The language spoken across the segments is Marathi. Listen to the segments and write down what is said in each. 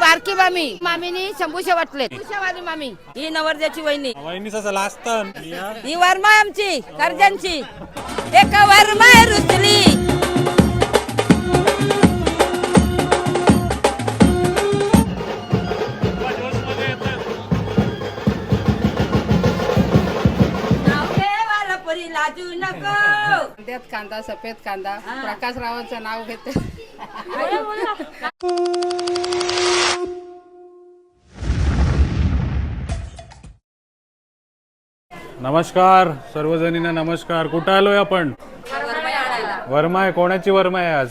बारकी मामी मामीनी शंभूशे वाटले वाली मामी ही नवरदेवाची वहिनी वहिनीचा लास्ट ही वर्मा आमची कर्जांची एक वर्मा रुसली लाजू नको त्यात कांदा सफेद कांदा प्रकाशरावांचं नाव घेते. नमस्कार सर्वजणींना नमस्कार. कुठं आलोय आपण? वर्मा आहे. कोणाची वर्मा आहे आज?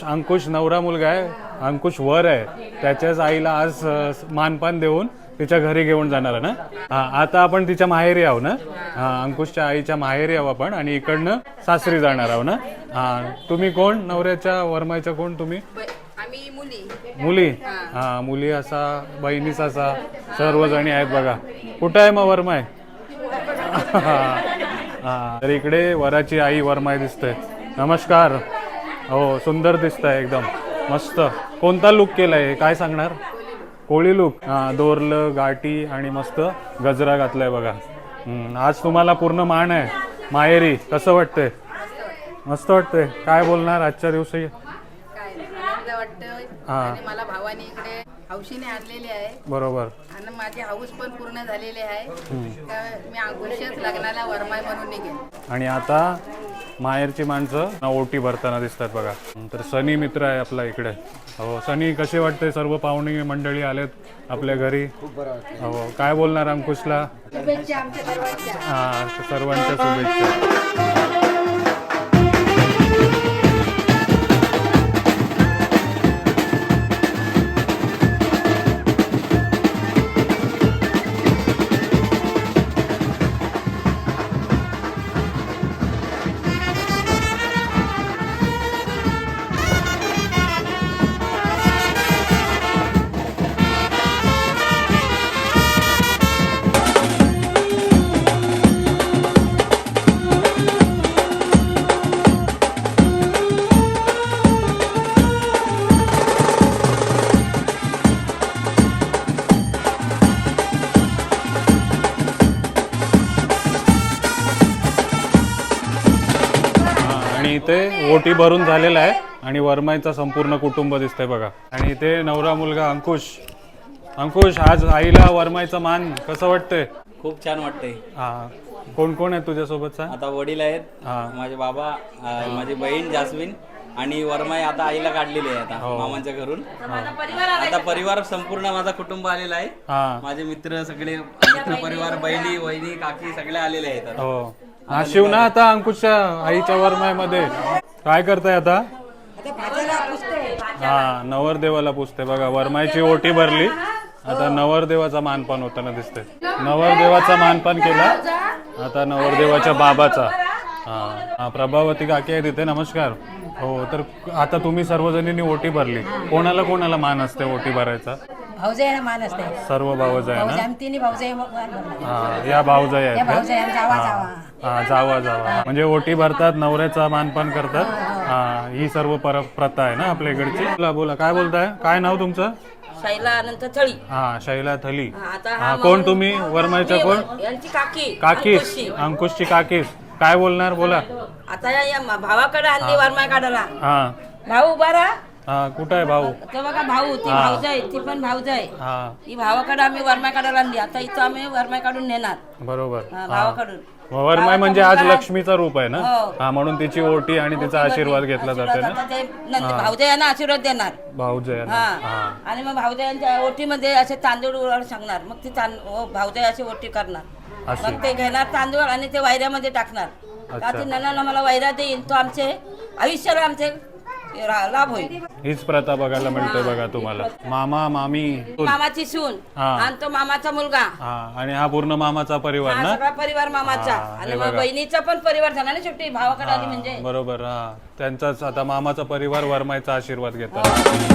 अंकुश नवरा मुलगा आहे. अंकुश वर आहे. त्याच्याच आईला आज मानपान देऊन तिच्या घरी घेऊन जाणार ना. हा, आता आपण तिच्या माहेरी आहो ना. हा, अंकुशच्या आईच्या माहेरी आहो आपण आणि इकडनं सासरी जाणार आहो ना. हा, तुम्ही कोण? नवऱ्याच्या वर्माच्या कोण तुम्ही? आम्ही मुली. हा, मुली असा बहिणीच असा सर्वजणी आहेत बघा. कुठं आहे मग वर्मा आहे? हा, तर इकडे वराची आई वर्मा दिसते. नमस्कार. हो, सुंदर दिसत आहे एकदम मस्त. कोणता लुक केलाय काय सांगणार? कोळी लुक. दोरलं गाठी आणि मस्त गजरा घातलाय बघा. आज तुम्हाला पूर्ण मान आहे माहेरी. कसं वाटतंय? मस्त वाटतंय. काय बोलणार आजच्या दिवशी? वाटतं मला भावाने इकडे हौशीने आणलेले आहे. बरोबर. आणि माझी हाऊस पण पूर्ण झालेली आहे. मी अंकुशच लग्नाला वरमाय म्हणून निघेन. आणि आता माहेरची माणसं ओटी भरताना दिसतात बघा. तर सनी मित्र आहे आपला इकडे. हो सनी, कसे वाटते? सर्व पाहुणे मंडळी आलेत आपल्या घरी. हो, काय बोलणार अंकुशला? हा, सर्वांच्या शुभेच्छा. इथे ओटी भरून झालेला आहे आणि वर्माईचा संपूर्ण कुटुंब दिसतंय बघा. आणि इथे नवरा मुलगा अंकुश आज आईला वर्माईचा मान कसं वाटतंय? खूप छान वाटतंय. हा, कोण कोण आहे तुझ्यासोबत? आता वडील आहेत, माझे बाबा, माझी बहीण जास्मिन आणि वर्माई आता आईला काढलेली आहे आता मामांच्या घरून. आता परिवार संपूर्ण माझा कुटुंब आलेला आहे. माझे मित्र सगळे, मित्र परिवार, बहिणी वहिनी काकी सगळे आलेले आहेत. हो, नाशिव ना. आता अंकुशच्या आईच्या वर्माईमध्ये काय करताय आता? हा, नवरदेवाला पुजते बघा. वर्माईची ओटी भरली. आता नवरदेवाचा मानपान होताना दिसते. नवरदेवाचा मानपान केला. आता नवरदेवाच्या बाबाचा. हा, प्रभावती काकी आहे तिथे. नमस्कार. हो, तर आता तुम्ही सर्वजणींनी ओटी भरली. कोणाला कोणाला मान असते ओटी भरायचा? भाऊजाईला मान असते. सर्व भाऊजाई ना. तिन्ही भाऊजाई. हा, या भाऊजाई आहेत. हा, जावा म्हणजे ओटी भरतात, नवऱ्याचा मानपान करतात. हा, ही सर्व प्रथा आहे ना आपल्या इकडची. बोला काय बोलताय? काय नाव तुमचं? शैला अनंत थळी. हा, शैला थली. हा, कोण तुम्ही? वर्माईच्या कोण? यांची काकी. अंकुशची काकी. काय बोलणार? बोला. आता या भावाकडे आणली वरमाय काढायला. हा, भाऊ उभा राहा. हा, कुठं आहे भाऊ? तो बघा भाऊ, ती भाऊज आहे, ती पण भाऊज आहे. हा, ती भावाकडे आम्ही वरमाय काढायला आणली. आता इथं आम्ही वरमाय काढून नेणार. बरोबर. भावाकडून. वरमाई म्हणजे आज लक्ष्मीचा रूप आहे ना. हा, म्हणून तिची ओटी आणि तिचा आशीर्वाद घेतला जाते ना. भाऊजयांना आशीर्वाद देणार. भाऊजय. हा, आणि मग भाऊजयांच्या ओटीमध्ये असे तांदूळ सांगणार. मग ती भाऊजय अशी ओटी करणार. मग ते घेणार तांदूळ आणि ते वायऱ्यामध्ये टाकणार. ती नणाला मला वायरा देईन, तो आमचे आयुष्याला आमचे लाभ होईल. हीच प्रथा बघायला मिळते बघा तुम्हाला. मामा मामी, मामाची सून आणि तो मामाचा मुलगा. आणि हा पूर्ण मामाचा परिवार ना. सगळा परिवार मामाचा. आणि मग बहिणीचा पण परिवार झाला ना शेवटी, भावाकडे आली म्हणजे. बरोबर. हा, त्यांचाच आता मामाचा परिवार वर्माईचा आशीर्वाद घेतात.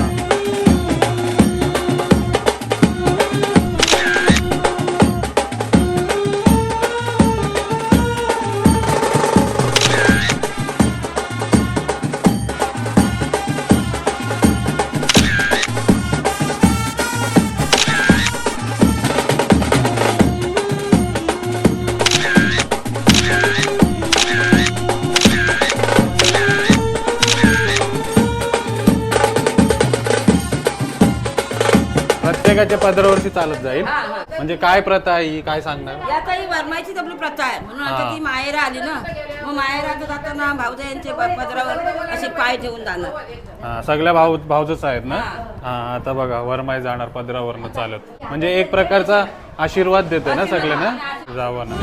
प्रत्येकाच्या पदरावरती चालत जाईल. म्हणजे काय प्रथा आहे ही, काय सांगणार? या काही वरमाईचीच आपली प्रथा आहे म्हणून आता ती माहेरा आली ना, मग माहेरा जाताना भाऊजायांचे पदरावर असे पाय ठेवून जाणार. हा, सगळ्या भाऊजच आहेत ना. हा, आता बघा वरमाई जाणार पदरावरनं चालत, म्हणजे एक प्रकारचा आशीर्वाद देते ना सगळ्यांना जावं ना.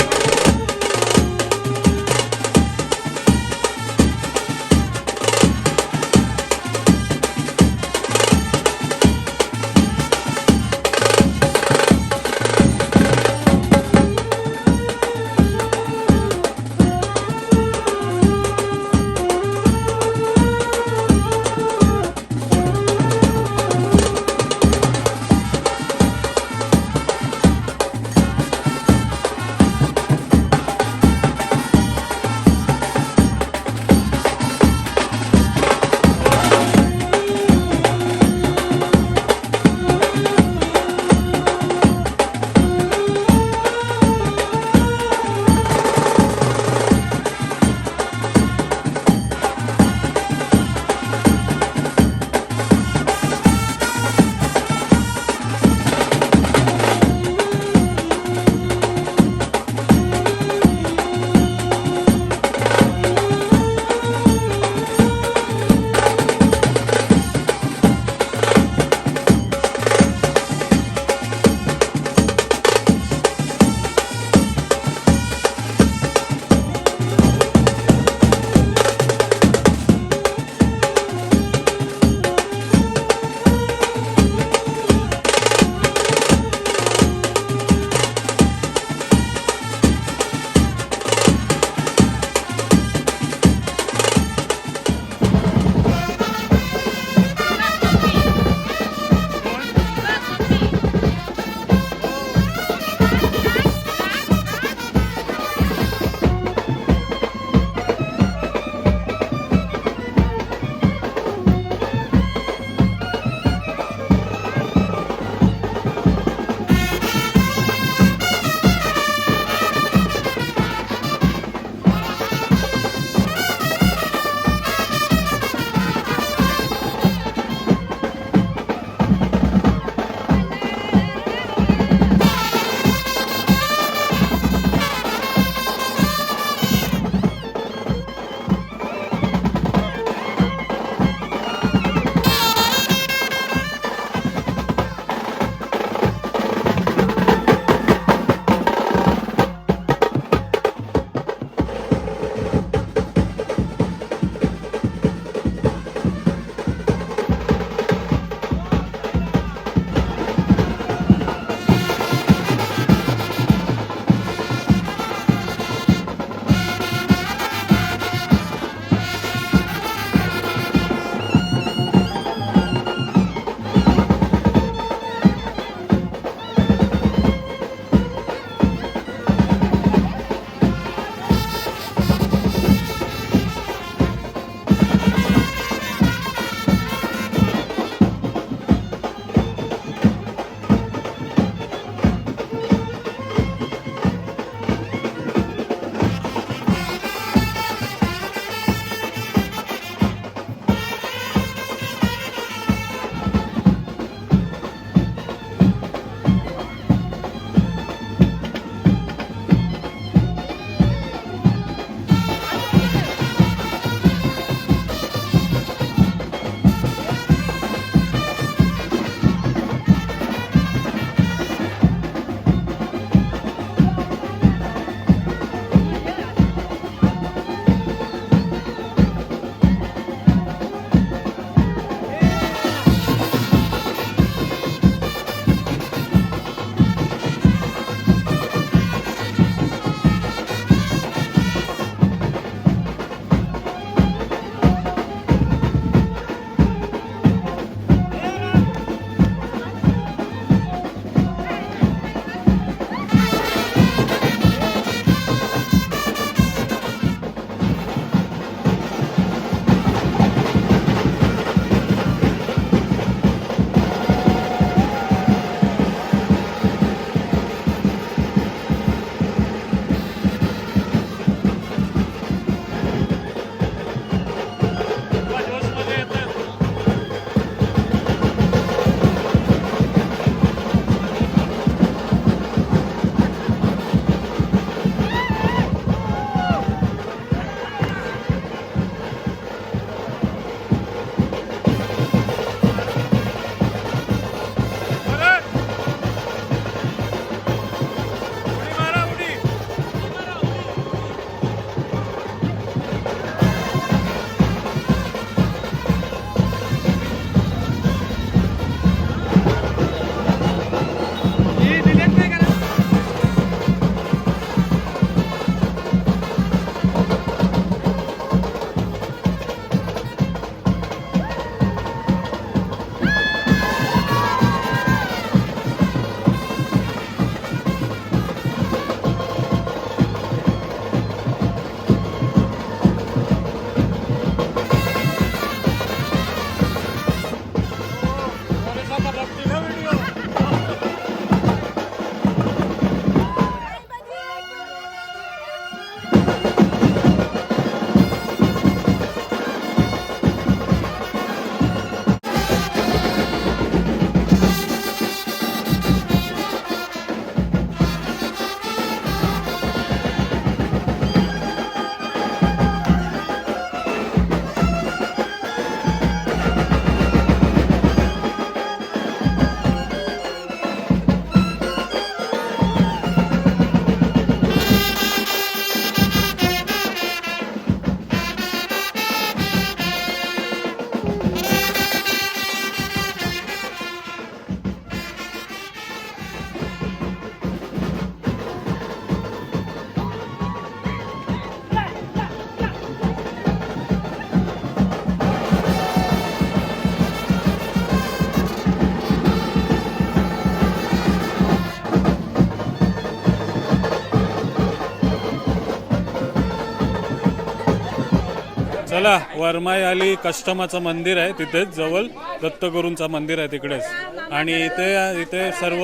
चला वरमाई आली कष्टमाचं मंदिर आहे तिथेच जवळ दत्तगुरूंचं मंदिर आहे तिकडेच आणि इथे सर्व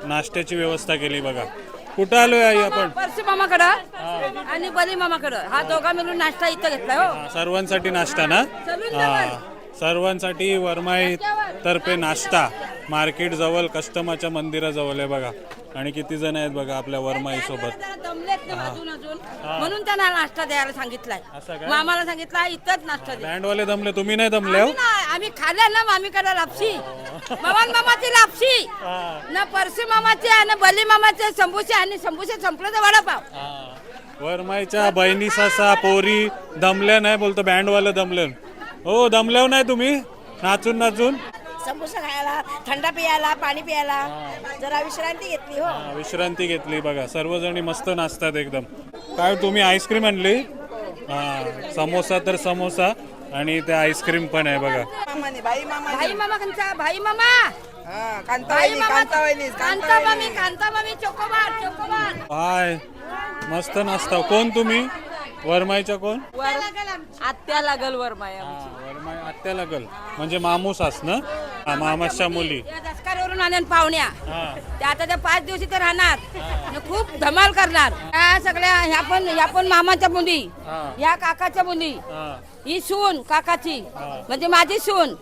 नाश्त्याची व्यवस्था केली बघा. कुठं आलोय आई आपण? परशी मामाकडं आणि बली मामाकडं हा दोघा मिळून नाश्ता इथं घेतलाय हो. सर्वांसाठी नाश्ता ना? सर्वांसाठी वरमाई तर्फे नाश्ता मार्केट जवळ कस्टमाच्या मंदिराजवळ आहे बघा. आणि किती जण आहेत बघा आपल्या वरमाई सोबत. दमलेत ना अजून म्हणून त्यांना नाश्ता द्यायला सांगितलाय. मामाला सांगितलं इथंच नाश्ता द्या. बँडवाले दमले, तुम्ही नाही दमले? आम्ही खाल्ल्या ना मामीकडे लापशी भवान मामाची लापशी ना परशी मामाची आणि बली मामाचे संभूसे आणि संभूसे संपलं तर वडापाव. वरमाईच्या बहिणी सासा पोरी दमल्या नाही बोलतो बँडवाले दमले. हो दमल्या नाही तुम्ही नाचून नाचून? समोसा खायला, थंडा पियाला, पाणी पियाला, जरा विश्रांती घेतली हो. विश्रांती घेतली बघा. सर्वजणी मस्त नाचतात एकदम. काय तुम्ही आईस्क्रीम आणली? समोसा तर समोसा आणि ते आईस्क्रीम पण आहे बघा. भाई मामा कंचा भाई मामा कांता मामी चोकोबार. हाय मस्त नाचता. कोण तुम्ही? वरमाईच्या कोण? आत्या लागल वरमाया. वरमाई आत्या लागल म्हणजे मामूसास ना? मामाच्या मुली दसकावरून आणून पाहुण्या त्या आता त्या 5 दिवस इथे राहणार आणि खूप धमाल करणार. त्या सगळ्या ह्या पण मामाच्या मुली, ह्या काकाच्या मुली, ही सून काकाची म्हणजे माझी सून,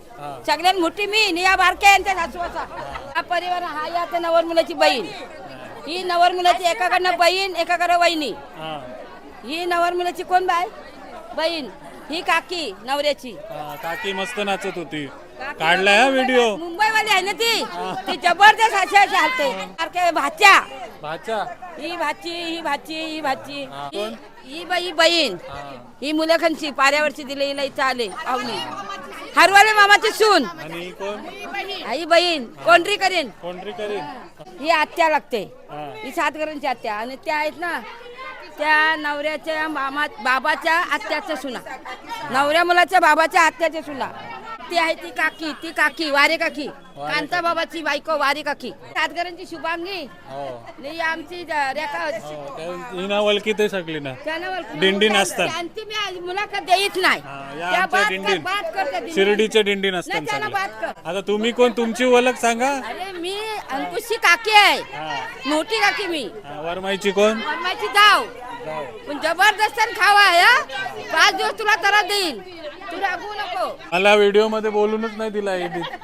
सगळ्यात मोठी मी आणि या बारक्या यांच्या सासूचा हा परिवार. हा या त्या नवर मुलाची बहीण, ही नवर मुलाची एकाकडनं बहीण एकाकडे वहिनी. ही नवर मुलाची कोण बाय बहीण, ही काकी नवऱ्याची. काकी मस्त नाचत होती. काढलाय हा व्हिडिओ. मुंबईवाली आहे ना ती जबरदस्त अशा सारखे भाच्या ही भाची ही बहीण ही मुलखांची पाऱ्यावरची दिलेली इथं आले पाहुणे. हरवाले मामाची सून आणि कोण? ही बहीण कोंडरी करीन ही आत्या लागते. ही 7 घरांची आत्या आणि त्या आहेत ना त्या नवऱ्याच्या बाबाच्या आत्याच्या सुना, नवऱ्या मुलाच्या बाबाच्या आत्याच्या सुना. ती आहे ती काकी वारे काकी, कांता बाबाची बायको वारे काकी. 7 घरांची शुभांगी नाही आमची रेखा वलकीत सगळी ना दिंडी नाचतात. त्यांची मी मुलाखत देईच नाही. शिर्डीचे दिंडी नसतात. आता तुम्ही कोण? तुमची ओळख सांगा. अरे मी अंकुशची काकी आहे, मोठी काकी मी. वरमाईची कोण? वरमाईची जाव पण जबरदस्त खावा आहे. 5 दिवस तुला त्रास देईन, तू रागवू नको. मला व्हिडिओ मध्ये बोलूनच नाही दिला.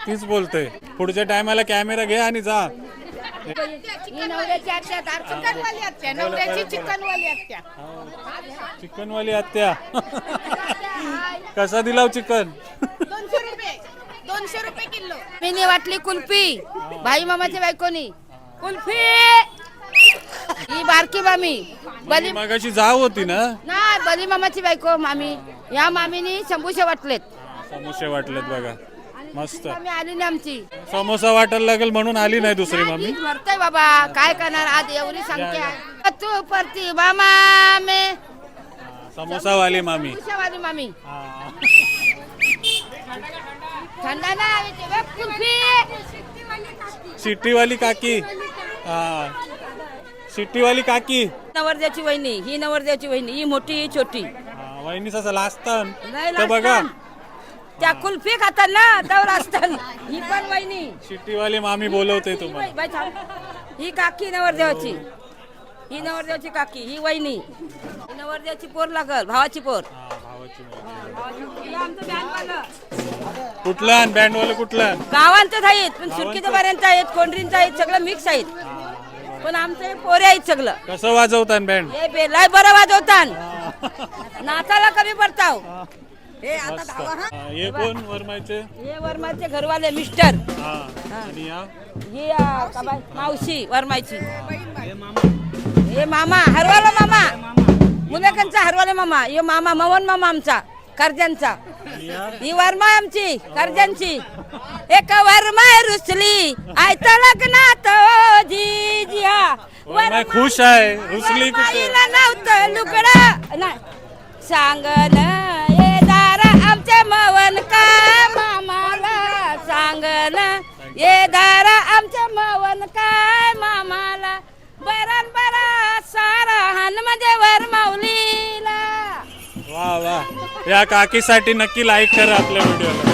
तीच बोलते. पुढच्या टायमाला कॅमेरा घे आणि जा. नवऱ्याची आत्या नवऱ्याची चिकनवाली आत्या. चिकनवाली आत्या. कसा दिला चिकन? 200 रुपये किलो. मी वाटली कुल्फी भाई मामाच्या बायकोनी कुल्फी. ही बारकी मामी बली मगाशी जाव होती ना बली मामाची बायको मामी. या मामीनी समोसे वाटलेत. समोसे वाटलेत बघा मस्त. मामी आली नाही आमची. समोसा वाटायला लागेल म्हणून आली नाही दुसरी मामी. मरतय बाबा काय करणार आज एवढी संख्या आहे. तू परती मामा मे समोसावाली मामी. समोसावाली मामी थंडा नाही कुल्फी. शिट्टीवाली काकी. शिट्टीवाली काकी. नवरदेवची वहिनी ही नवरदेवची वहिनी ही मोठी ही छोटी. वहिनी ससा लाजतान नाही तर बघा त्या कुल्फी खातात ना तर असतात. ही पण वहिनी शिट्टीवाली मामी बोलवते तुम्हाला. ही काकी नवरदेवाची, ही नवरदेवाची काकी, ही वहिनी. ही नवरदेवाची पोर लागल भावाची पोर. कुठला बँडवाला कुठला? गावांचेच आहेत पण सुरकीच्या बाऱ्यांचे आहेत, कोंडरींचे आहेत, सगळं मिक्स आहेत. पण आमचे पोरे आहेत सगळं. कसं वाजवतात बँड? हे बेलाय बरं वाजवतात, नाचाला कमी पडताव. हे कोण वरमाईचे? हे वरमाचे घरवाले मिस्टर. आणि ही मावशी वरमाईची. हे मामा हरवाला मामा मुलखांचा हरवाला मामा. हे मामा मवन मामा आमचा कर्जांचा. ही वरमाय आमची कर्जांची. एक वरमाय रुसली आयता लग्नात जी हा वरमाई खुश आहे. रुसली कुठे? नव्हतं लुगडं नाही सांगन ये दारा आमच्या मवन काय मामाला. सांगन ये दारा आमच्या मवन काय मामाला. बरा सारा हान मध्ये वर माऊलीला. वा वा या काकीसाठी नक्की लाईक करा आपल्या व्हिडिओला.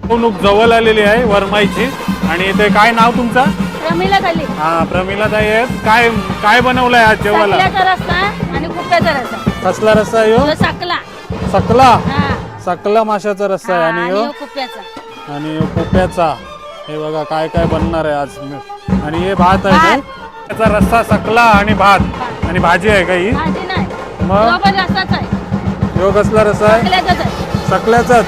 मिरवणूक जवळ आलेली आहे वरमाईची. आणि इथे काय नाव तुमचं? प्रमिला खाली हा प्रमिला ताई आहेत. काय काय बनवलंय आज जेवायला? सकल्याचा रस्सा आणि कुप्याचा रस्सा. कसला रस्सा आहे ह्यो? तो सकला सकला हा सकला माशाचा रस्सा आहे. आणि आणि ह्यो ह्यो कुप्याचा. आणि ह्यो पोप्याचा. हे बघा काय काय बनणार आहे आज. आणि हे भात आहे का? त्याचा रस्सा सकला आणि भात आणि भाजी आहे का ही? भाजी नाही मग तो पण रस्साच आहे. ह्यो कसला रस्सा आहे? सकल्याचाच आहे. सकल्याचाच.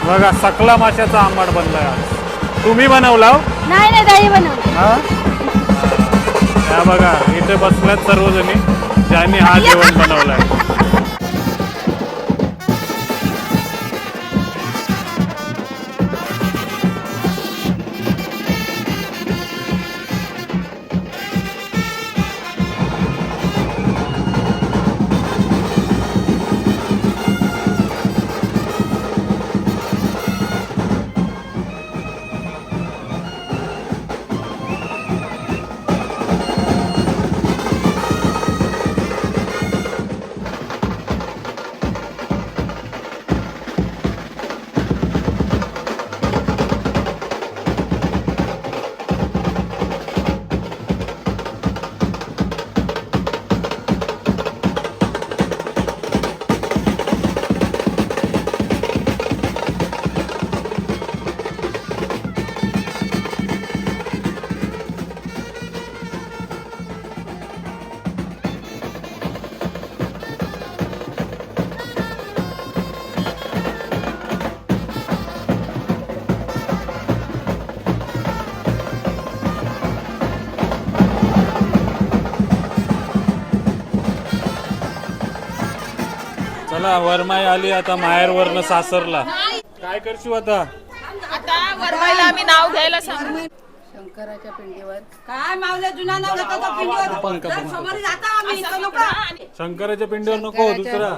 बघा सकला माशाचा आंबाड बनलाय आज. तुम्ही बनवला हो? नाही नाही दही बनवली. हा या बघा इथे बसल्यात सर्वजणी ज्यांनी हा जेवण बनवलाय. चला वरमाई आली आता माहेरवरनं सासरला. काय करशील आता? आता वरमाईला आम्ही नाव घ्यायला सांगू. शंकराच्या पिंडीवर काय मावल्या जुना नाव घेतो तो पिंडीवर. समोर जाता आम्ही इथं लोकं. शंकराच्या पिंडीवर नको दुसरा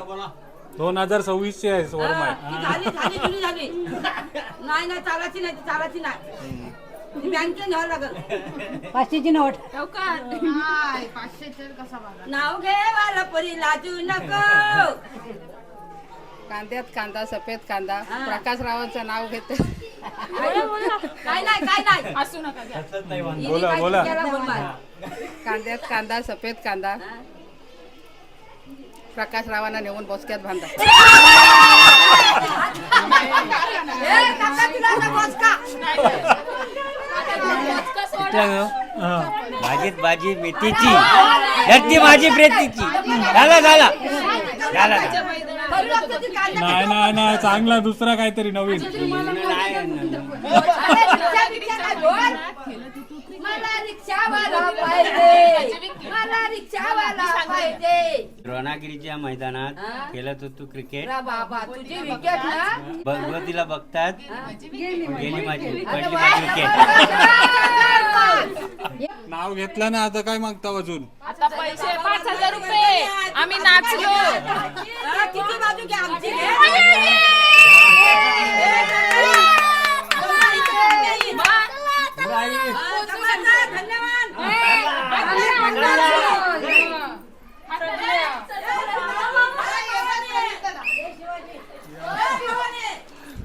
2026 ची आहे वरमाई. ती झाली झाली जुनी झाली. नाही नाही चालायची नाही ती चालायची नाही. ती बँकेत न्यावं लागल. 500ची नोट. नाव घे वाला परी लाजू नको. कांद्यात कांदा सफेद कांदा प्रकाश रावांचं नाव घेते. काय नाही काय नाही असू नका घ्या. बोला बोला. कांद्यात कांदा सफेद कांदा प्रकाश रावांना नेऊन बोसक्यात बांधा. भाजीत भाजी मेथीची घरची भाजी प्रेतीची. झाला झाला झाला. नाही नाही नाही चांगला दुसरा काहीतरी नवीन. मला रिक्षावाला पाहिजे. मला रिक्षावाला पाहिजे. द्रोणागिरीच्या मैदानात खेळत होतो क्रिकेट. बाबा तुझी विकेट ना. भगवतीला बघतात गेली माझी पडली माझी विकेट. नाव घेतलं ना आता काय मागता अजून? आता पैसे 5000 रुपये. आम्ही नाचलो. किती बाजू घ्या आमची.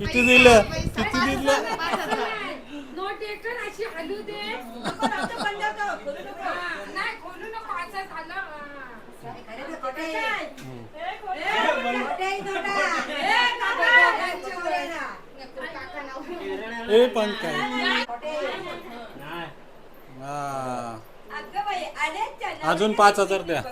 किती दिलं किती दिलं नोट एकन अशी हलू दे नाही खोलू नको असं झालं ए पण काय अजून 5,000 द्या